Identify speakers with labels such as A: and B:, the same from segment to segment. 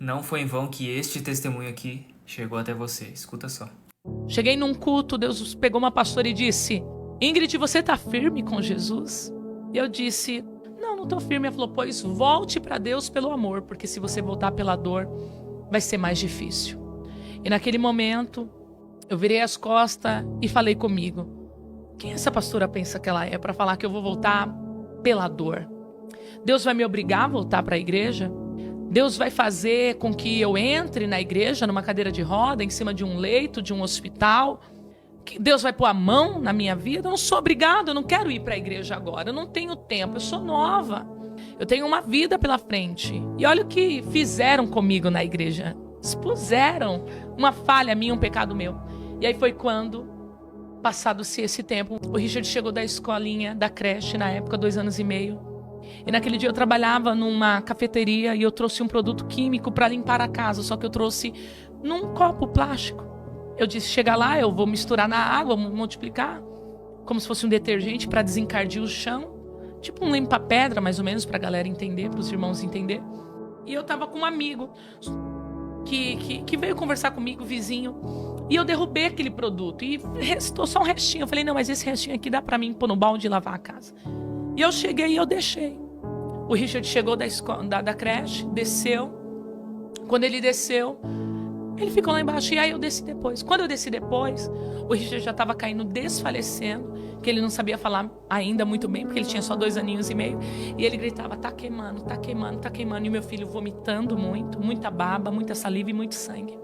A: Não foi em vão que este testemunho aqui chegou até você. Escuta só.
B: Cheguei num culto, Deus pegou uma pastora e disse: Ingrid, você tá firme com Jesus? E eu disse: não tô firme. Ela falou: pois volte para Deus pelo amor, porque se você voltar pela dor, vai ser mais difícil. E naquele momento, eu virei as costas e falei comigo: quem essa pastora pensa que ela é para falar que eu vou voltar pela dor? Deus vai me obrigar a voltar para a igreja? Deus vai fazer com que eu entre na igreja numa cadeira de roda, em cima de um leito, de um hospital? Deus vai pôr a mão na minha vida? Eu não sou obrigada, eu não quero ir para a igreja agora, eu não tenho tempo, eu sou nova, eu tenho uma vida pela frente. E olha o que fizeram comigo na igreja. Expuseram uma falha minha, um pecado meu. E aí foi quando, passado-se esse tempo, o Richard chegou da escolinha, da creche, na época, 2 anos e meio. E naquele dia eu trabalhava numa cafeteria e eu trouxe um produto químico para limpar a casa, só que eu trouxe num copo plástico. Eu disse: chega lá, eu vou misturar na água, multiplicar, como se fosse um detergente para desencardir o chão. Tipo um limpa-pedra, mais ou menos, para a galera entender, para os irmãos entenderem. E eu tava com um amigo que veio conversar comigo, vizinho, e eu derrubei aquele produto e restou só um restinho. Eu falei: não, mas esse restinho aqui dá para mim pôr no balde e lavar a casa. E eu cheguei e eu deixei. O Richard chegou da creche, desceu. Quando ele desceu, ele ficou lá embaixo e aí eu desci depois. Quando eu desci depois, o Richard já estava caindo, desfalecendo, que ele não sabia falar ainda muito bem, porque ele tinha só 2 aninhos e meio. E ele gritava: tá queimando, tá queimando, tá queimando. E o meu filho vomitando muito, muita baba, muita saliva e muito sangue.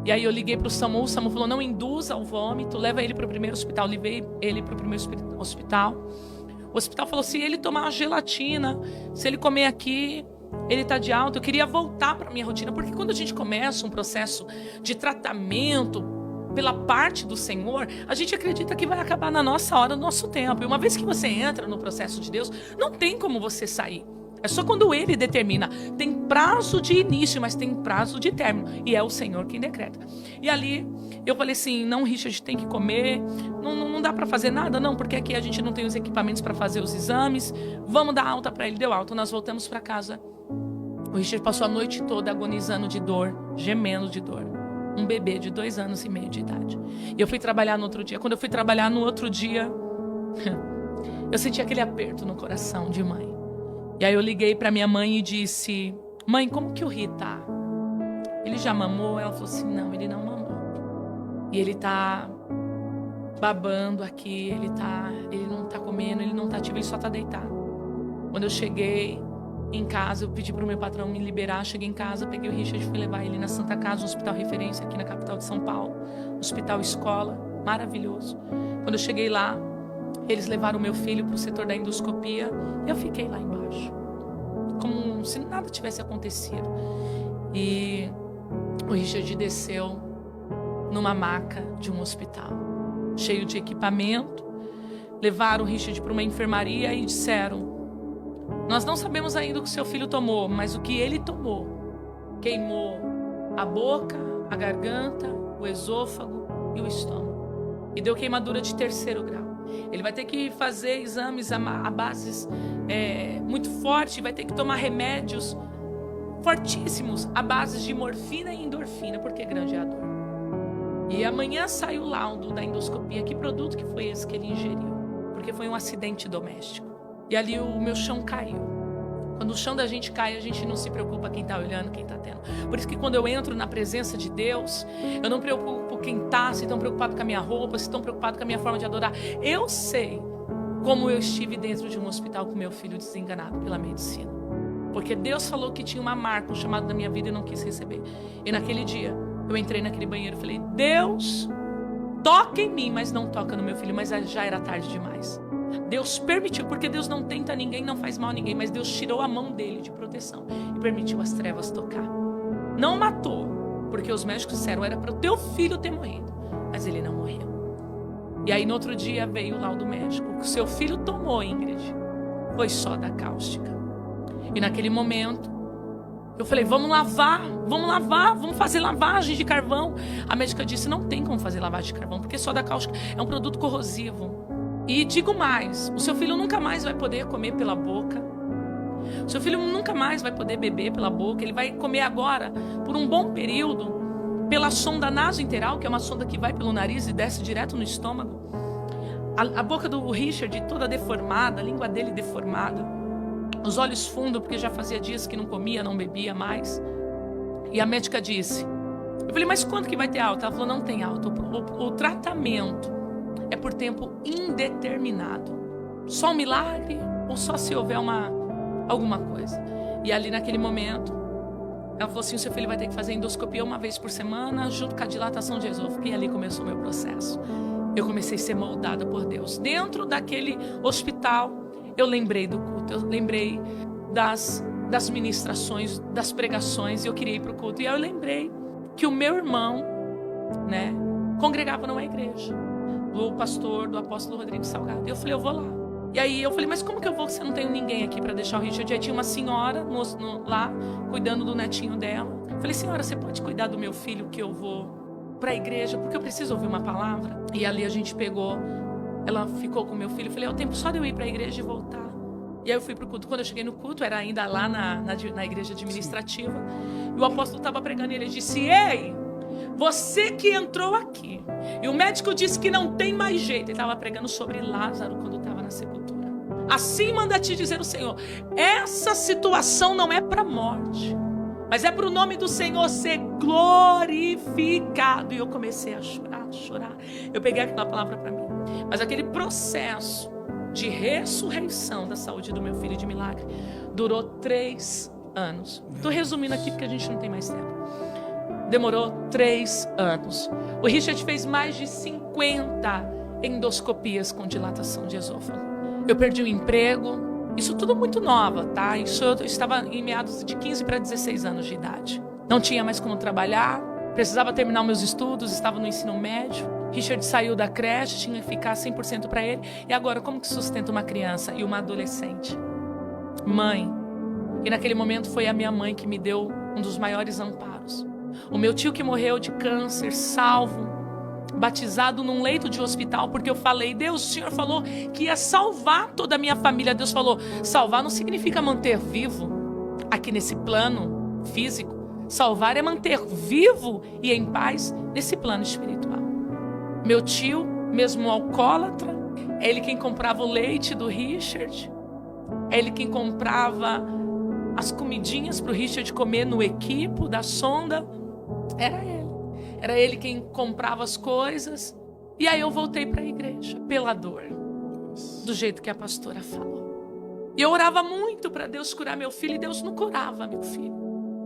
B: E aí eu liguei para o SAMU falou: não induza o vômito, leva ele para o primeiro hospital. Levei ele para o primeiro hospital. O hospital falou: se ele tomar uma gelatina, se ele comer aqui, ele está de alta. Eu queria voltar para a minha rotina, porque quando a gente começa um processo de tratamento pela parte do Senhor, a gente acredita que vai acabar na nossa hora, no nosso tempo. E uma vez que você entra no processo de Deus, não tem como você sair. É só quando Ele determina. Tem prazo de início, mas tem prazo de término. E é o Senhor quem decreta. E ali eu falei assim: não, Richard, tem que comer. Não dá para fazer nada, não, porque aqui a gente não tem os equipamentos para fazer os exames. Vamos dar alta para ele. Deu alta. Nós voltamos para casa. O Richard passou a noite toda agonizando de dor, gemendo de dor. Um bebê de 2 anos e meio de idade. E eu fui trabalhar no outro dia. Quando eu fui trabalhar no outro dia, eu senti aquele aperto no coração de mãe. E aí eu liguei para minha mãe e disse: mãe, como que o Ri tá? Ele já mamou? Ela falou assim: não, ele não mamou. E ele tá babando aqui, ele não tá comendo, ele não tá ativo, ele só tá deitado. Quando eu cheguei em casa, eu pedi pro meu patrão me liberar. Cheguei em casa, peguei o Richard e fui levar ele na Santa Casa, um hospital referência aqui na capital de São Paulo. Hospital escola, maravilhoso. Quando eu cheguei lá, eles levaram o meu filho pro setor da endoscopia e eu fiquei lá embaixo, como se nada tivesse acontecido. E o Richard desceu numa maca de um hospital, cheio de equipamento. Levaram o Richard para uma enfermaria e disseram: nós não sabemos ainda o que seu filho tomou, mas o que ele tomou queimou a boca, a garganta, o esôfago e o estômago. E deu queimadura de 3º grau. Ele vai ter que fazer exames a bases muito fortes, vai ter que tomar remédios fortíssimos a bases de morfina e endorfina, porque grande é a dor. E amanhã sai o laudo da endoscopia. Que produto que foi esse que ele ingeriu? Porque foi um acidente doméstico. E ali o meu chão caiu. Quando o chão da gente cai, a gente não se preocupa quem está olhando, quem está tendo. Por isso que quando eu entro na presença de Deus, eu não preocupo quem está, se estão preocupados com a minha roupa, se estão preocupados com a minha forma de adorar. Eu sei como eu estive dentro de um hospital com meu filho desenganado pela medicina. Porque Deus falou que tinha uma marca, um chamado na minha vida e eu não quis receber. E naquele dia, eu entrei naquele banheiro e falei: Deus, toca em mim, mas não toca no meu filho. Mas já era tarde demais. Deus permitiu, porque Deus não tenta ninguém, não faz mal a ninguém, mas Deus tirou a mão dele de proteção e permitiu as trevas tocar. Não matou, porque os médicos disseram: era para o teu filho ter morrido, mas ele não morreu. E aí no outro dia veio o laudo médico: o que o seu filho tomou, Ingrid, foi só da cáustica. E naquele momento eu falei: vamos lavar, vamos fazer lavagem de carvão. A médica disse: não tem como fazer lavagem de carvão, porque soda cáustica é um produto corrosivo. E digo mais: o seu filho nunca mais vai poder comer pela boca. Seu filho nunca mais vai poder beber pela boca. Ele vai comer agora, por um bom período, pela sonda nasointeral, que é uma sonda que vai pelo nariz e desce direto no estômago. A boca do Richard toda deformada, a língua dele deformada, os olhos fundos, porque já fazia dias que não comia, não bebia mais. E a médica disse, eu falei, mas quando que vai ter alta? Ela falou, não tem alta. O tratamento é por tempo indeterminado. Só um milagre ou só se houver alguma coisa. E ali naquele momento, ela falou assim, o seu filho vai ter que fazer endoscopia uma vez por semana, junto com a dilatação de esôfago. E ali começou o meu processo. Eu comecei a ser moldada por Deus. Dentro daquele hospital, eu lembrei do culto, eu lembrei das ministrações, das pregações, e eu queria ir para o culto. E aí eu lembrei que o meu irmão, né, congregava numa igreja, do pastor, do apóstolo Rodrigo Salgado. E eu falei, eu vou lá. E aí eu falei, mas como que eu vou se eu não tenho ninguém aqui para deixar o Richard? Aí tinha uma senhora lá, cuidando do netinho dela. Eu falei, senhora, você pode cuidar do meu filho que eu vou para a igreja, porque eu preciso ouvir uma palavra? E ali a gente pegou, ela ficou com meu filho. Eu falei, é o tempo só de eu ir para a igreja e voltar. E aí eu fui pro culto. Quando eu cheguei no culto, era ainda lá na igreja administrativa. E o apóstolo estava pregando e ele disse, ei, você que entrou aqui, e o médico disse que não tem mais jeito. Ele estava pregando sobre Lázaro quando estava na sepultura. Assim manda te dizer o Senhor, essa situação não é para morte, mas é para o nome do Senhor ser glorificado. E eu comecei a chorar. Eu peguei aquela palavra para mim. Mas aquele processo de ressurreição da saúde do meu filho de milagre durou 3 anos. Estou resumindo aqui porque a gente não tem mais tempo. Demorou 3 anos. O Richard fez mais de 50 endoscopias com dilatação de esôfago. Eu perdi o emprego. Isso tudo muito nova, tá? Isso eu estava em meados de 15 para 16 anos de idade. Não tinha mais como trabalhar, precisava terminar meus estudos, estava no ensino médio. Richard saiu da creche, tinha que ficar 100% para ele. E agora, como que sustenta uma criança e uma adolescente? Mãe. E naquele momento foi a minha mãe que me deu um dos maiores amparos. O meu tio que morreu de câncer, salvo, batizado num leito de hospital, porque eu falei, Deus, o Senhor falou que ia salvar toda a minha família. Deus falou, salvar não significa manter vivo aqui nesse plano físico. Salvar é manter vivo e em paz nesse plano espiritual. Meu tio, mesmo alcoólatra, é ele quem comprava o leite do Richard, é ele quem comprava as comidinhas para o Richard comer no equipo da sonda. Era ele quem comprava as coisas. E aí eu voltei para a igreja pela dor, do jeito que a pastora falou. E eu orava muito para Deus curar meu filho, e Deus não curava meu filho.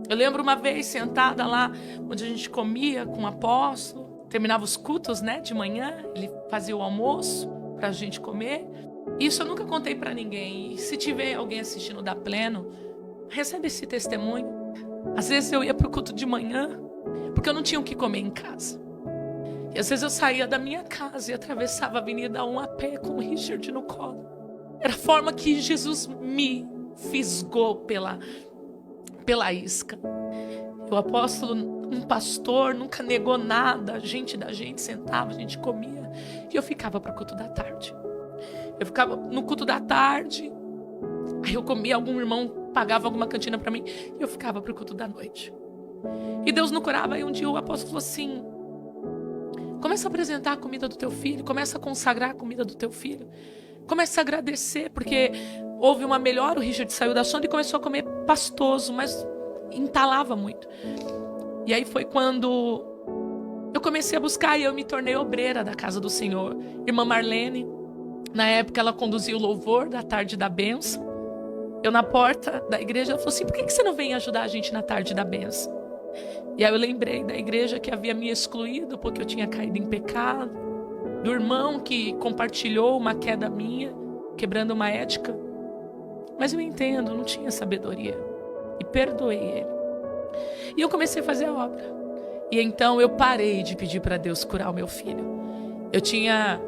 B: Eu lembro uma vez sentada lá onde a gente comia com o apóstolo, terminava os cultos, né, de manhã, ele fazia o almoço para a gente comer. Isso eu nunca contei para ninguém. E se tiver alguém assistindo da Pleno, recebe esse testemunho. Às vezes eu ia para o culto de manhã porque eu não tinha o que comer em casa. E às vezes eu saía da minha casa e atravessava a Avenida 1 a pé com o Richard no colo. Era a forma que Jesus me fisgou pela isca. O apóstolo, um pastor, nunca negou nada. A gente sentava, a gente comia. E eu ficava para o culto da tarde. Eu ficava no culto da tarde. Aí eu comia, algum irmão pagava alguma cantina para mim. E eu ficava para o culto da noite. E Deus não curava. Aí um dia o apóstolo falou assim, começa a apresentar a comida do teu filho. Começa a consagrar a comida do teu filho. Começa a agradecer, porque houve uma melhora. O Richard saiu da sonda e começou a comer pastoso, mas entalava muito. E aí foi quando eu comecei a buscar e eu me tornei obreira da casa do Senhor. Irmã Marlene, na época ela conduzia o louvor da tarde da bênção. Eu na porta da igreja, ela falou assim, por que você não vem ajudar a gente na tarde da bênção? E aí eu lembrei da igreja que havia me excluído porque eu tinha caído em pecado, do irmão que compartilhou uma queda minha, quebrando uma ética. Mas eu entendo, eu não tinha sabedoria. E perdoei ele. E eu comecei a fazer a obra. E então eu parei de pedir para Deus curar o meu filho. Eu tinha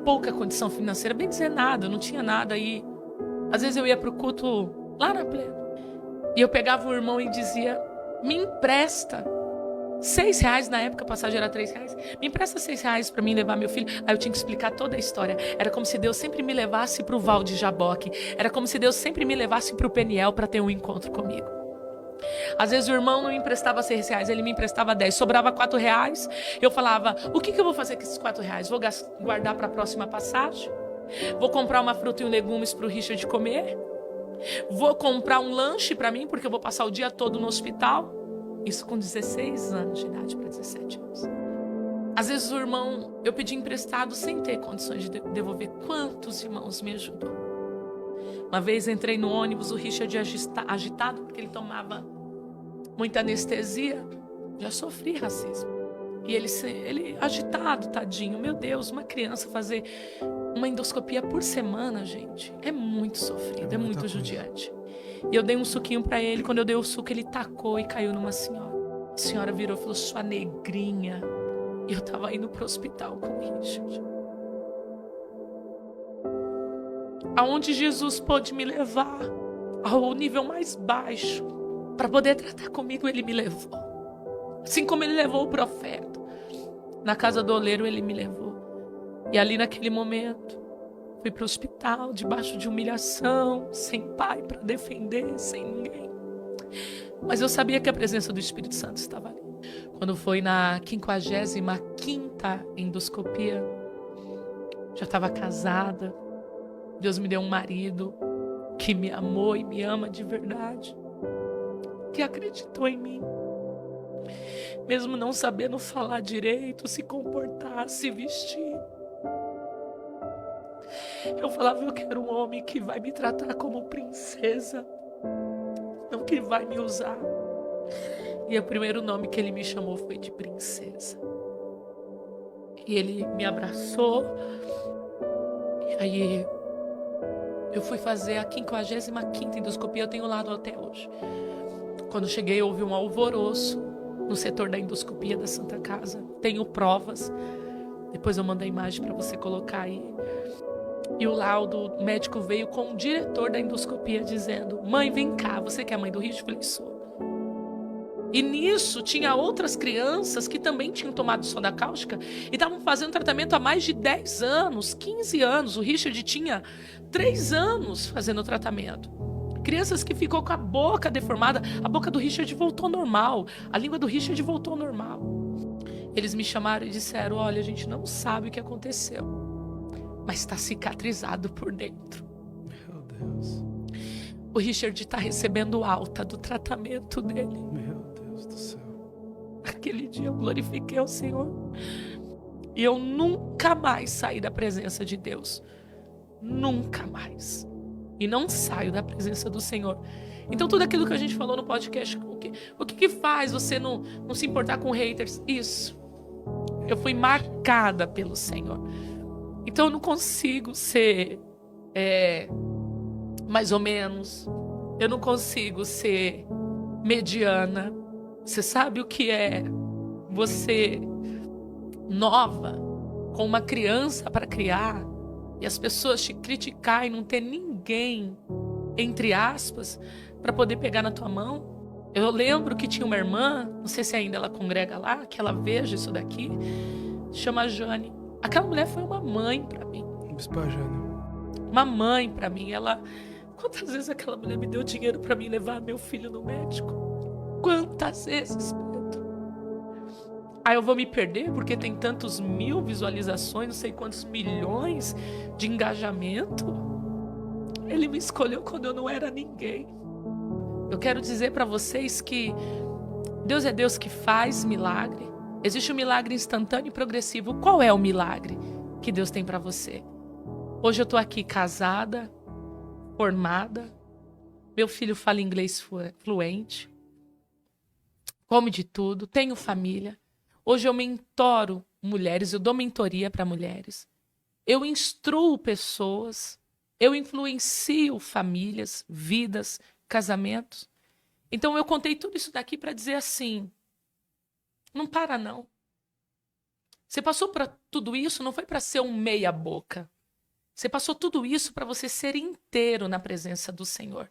B: pouca condição financeira, bem dizer nada, eu não tinha nada. E às vezes eu ia para o culto lá na Pleno. E eu pegava o irmão e dizia, me empresta R$6 na época, a passagem era R$3. Me empresta R$6 para mim levar meu filho. Aí eu tinha que explicar toda a história. Era como se Deus sempre me levasse para o Val de Jaboque. Era como se Deus sempre me levasse para o Peniel para ter um encontro comigo. Às vezes o irmão não me emprestava R$6, ele me emprestava 10. Sobrava R$4. Eu falava, o que eu vou fazer com esses R$4? Vou guardar para a próxima passagem? Vou comprar uma fruta e legumes para o Richard comer? Vou comprar um lanche para mim, porque eu vou passar o dia todo no hospital? Isso com 16 anos de idade para 17 anos. Às vezes o irmão, eu pedi emprestado sem ter condições de devolver. Quantos irmãos me ajudou? Uma vez entrei no ônibus, o Richard agitado, porque ele tomava muita anestesia. Já sofri racismo. E ele agitado, tadinho. Meu Deus, uma criança fazer uma endoscopia por semana, gente, é muito sofrido, é muito judiante. E eu dei um suquinho pra ele. Quando eu dei o suco, ele tacou e caiu numa senhora. A senhora virou e falou, sua negrinha. E eu tava indo pro hospital com o Richard. Aonde Jesus pôde me levar, ao nível mais baixo, para poder tratar comigo, ele me levou. Assim como ele levou o profeta. Na casa do oleiro, ele me levou. E ali naquele momento, fui para o hospital, debaixo de humilhação, sem pai para defender, sem ninguém. Mas eu sabia que a presença do Espírito Santo estava ali. Quando foi na 55ª endoscopia, já estava casada. Deus me deu um marido que me amou e me ama de verdade. Que acreditou em mim. Mesmo não sabendo falar direito, se comportar, se vestir. Eu falava, eu quero um homem que vai me tratar como princesa, não que vai me usar. E o primeiro nome que ele me chamou foi de princesa. E ele me abraçou. E aí eu fui fazer a 55ª endoscopia, eu tenho lá até hoje. Quando cheguei, houve um alvoroço no setor da endoscopia da Santa Casa. Tenho provas. Depois eu mando a imagem para você colocar aí. E o laudo médico veio com o diretor da endoscopia dizendo, mãe, vem cá, você que é a mãe do Richard? Eu falei, sou. E nisso tinha outras crianças que também tinham tomado sonda cáustica e estavam fazendo tratamento há mais de 10 anos, 15 anos. O Richard tinha 3 anos fazendo tratamento. Crianças que ficou com a boca deformada, a boca do Richard voltou normal, a língua do Richard voltou normal. Eles me chamaram e disseram, olha, a gente não sabe o que aconteceu, mas está cicatrizado por dentro.
C: Meu Deus.
B: O Richard está recebendo alta do tratamento dele.
C: Meu Deus do céu.
B: Aquele dia eu glorifiquei ao Senhor. E eu nunca mais saí da presença de Deus. Nunca mais. E não saio da presença do Senhor. Então tudo aquilo que a gente falou no podcast, o que faz você não se importar com haters? Isso. Eu fui marcada pelo Senhor. Então eu não consigo ser mais ou menos. Eu não consigo ser mediana. Você sabe o que é você nova, com uma criança para criar, e as pessoas te criticar e não ter ninguém, entre aspas, para poder pegar na tua mão? Eu lembro que tinha uma irmã, não sei se ainda ela congrega lá, que ela veja isso daqui, chama Jane. Aquela mulher foi uma mãe para mim.
C: Bispa Jane.
B: Uma mãe para mim. Quantas vezes aquela mulher me deu dinheiro para mim levar meu filho no médico? Quantas vezes, Pedro? Aí eu vou me perder porque tem tantos mil visualizações, não sei quantos milhões de engajamento. Ele me escolheu quando eu não era ninguém. Eu quero dizer para vocês que Deus é Deus que faz milagre. Existe um milagre instantâneo e progressivo. Qual é o milagre que Deus tem para você? Hoje eu estou aqui casada, formada. Meu filho fala inglês fluente. Come de tudo, tenho família. Hoje eu mentoro mulheres, eu dou mentoria para mulheres. Eu instruo pessoas, eu influencio famílias, vidas, casamentos. Então eu contei tudo isso daqui para dizer assim, não para não. Você passou por tudo isso, não foi para ser um meia boca. Você passou tudo isso para você ser inteiro na presença do Senhor.